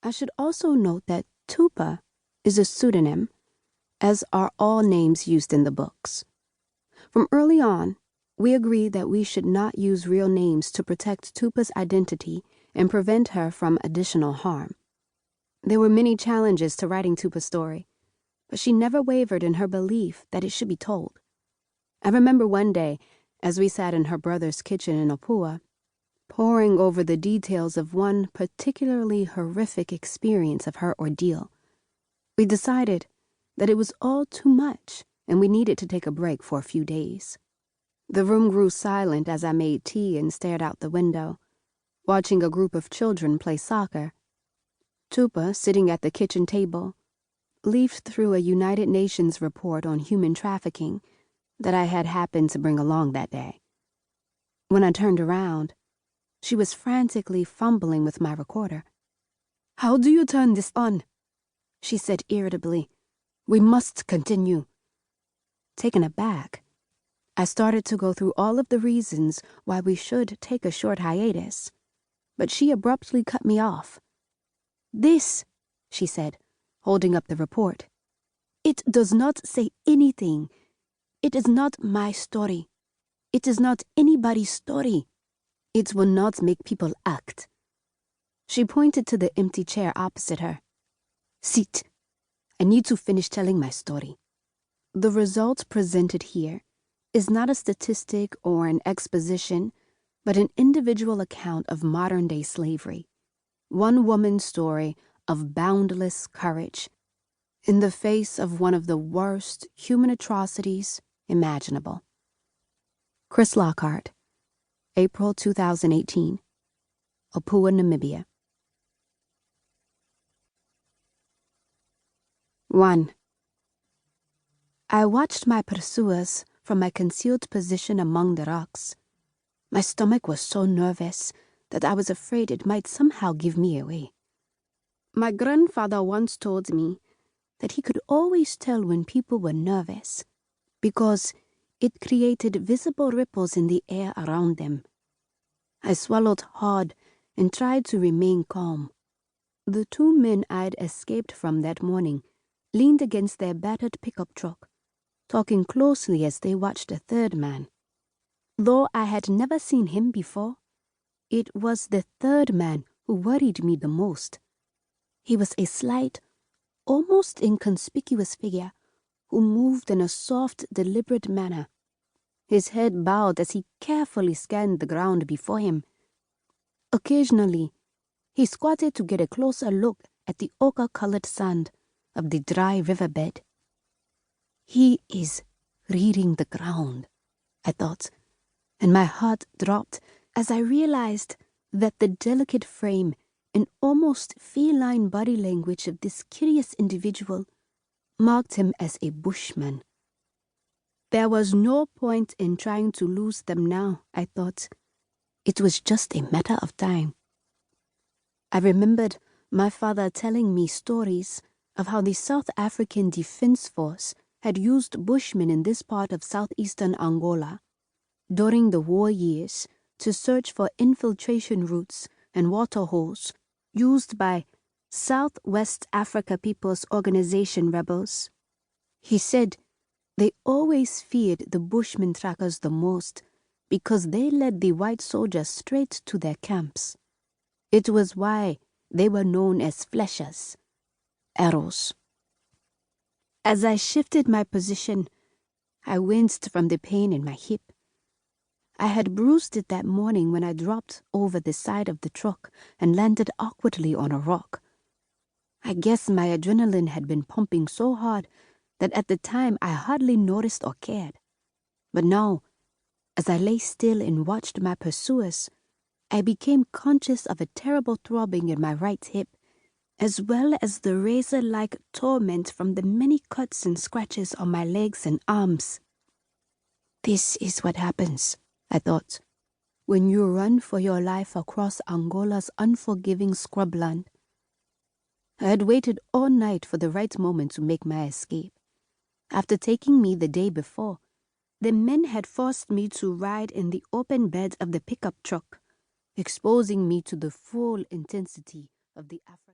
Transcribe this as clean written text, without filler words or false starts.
I should also note that Tupa is a pseudonym, as are all names used in the books. From early on, we agreed that we should not use real names to protect Tupa's identity and prevent her from additional harm. There were many challenges to writing Tupa's story, but she never wavered in her belief that it should be told. I remember one day, as we sat in her brother's kitchen in Opua, poring over the details of one particularly horrific experience of her ordeal. We decided that it was all too much and we needed to take a break for a few days. The room grew silent as I made tea and stared out the window, watching a group of children play soccer. Tupa, sitting at the kitchen table, leafed through a United Nations report on human trafficking that I had happened to bring along that day. When I turned around, she was frantically fumbling with my recorder. "How do you turn this on?" she said irritably. "We must continue." Taken aback, I started to go through all of the reasons why we should take a short hiatus, but she abruptly cut me off. "This," she said, holding up the report, "it does not say anything. It is not my story. It is not anybody's story. It will not make people act." She pointed to the empty chair opposite her. "Sit. I need to finish telling my story." The result presented here is not a statistic or an exposition, but an individual account of modern-day slavery. One woman's story of boundless courage in the face of one of the worst human atrocities imaginable. Chris Lockhart, April 2018, Opua, Namibia. 1. I watched my pursuers from my concealed position among the rocks. My stomach was so nervous that I was afraid it might somehow give me away. My grandfather once told me that he could always tell when people were nervous because it created visible ripples in the air around them. I swallowed hard and tried to remain calm. The two men I'd escaped from that morning leaned against their battered pickup truck, talking closely as they watched a third man. Though I had never seen him before, it was the third man who worried me the most. He was a slight, almost inconspicuous figure who moved in a soft, deliberate manner. His head bowed as he carefully scanned the ground before him. Occasionally, he squatted to get a closer look at the ochre-colored sand of the dry riverbed. He is reading the ground, I thought, and my heart dropped as I realized that the delicate frame and almost feline body language of this curious individual marked him as a bushman. There was no point in trying to lose them now, I thought. It was just a matter of time. I remembered my father telling me stories of how the South African Defense Force had used bushmen in this part of southeastern Angola during the war years to search for infiltration routes and water holes used by Southwest Africa People's Organization rebels. He said they always feared the Bushmen trackers the most because they led the white soldiers straight to their camps. It was why they were known as flechas, arrows. As I shifted my position, I winced from the pain in my hip. I had bruised it that morning when I dropped over the side of the truck and landed awkwardly on a rock. I guess my adrenaline had been pumping so hard that at the time I hardly noticed or cared. But now, as I lay still and watched my pursuers, I became conscious of a terrible throbbing in my right hip, as well as the razor-like torment from the many cuts and scratches on my legs and arms. This is what happens, I thought, when you run for your life across Angola's unforgiving scrubland. I had waited all night for the right moment to make my escape. After taking me the day before, the men had forced me to ride in the open bed of the pickup truck, exposing me to the full intensity of the African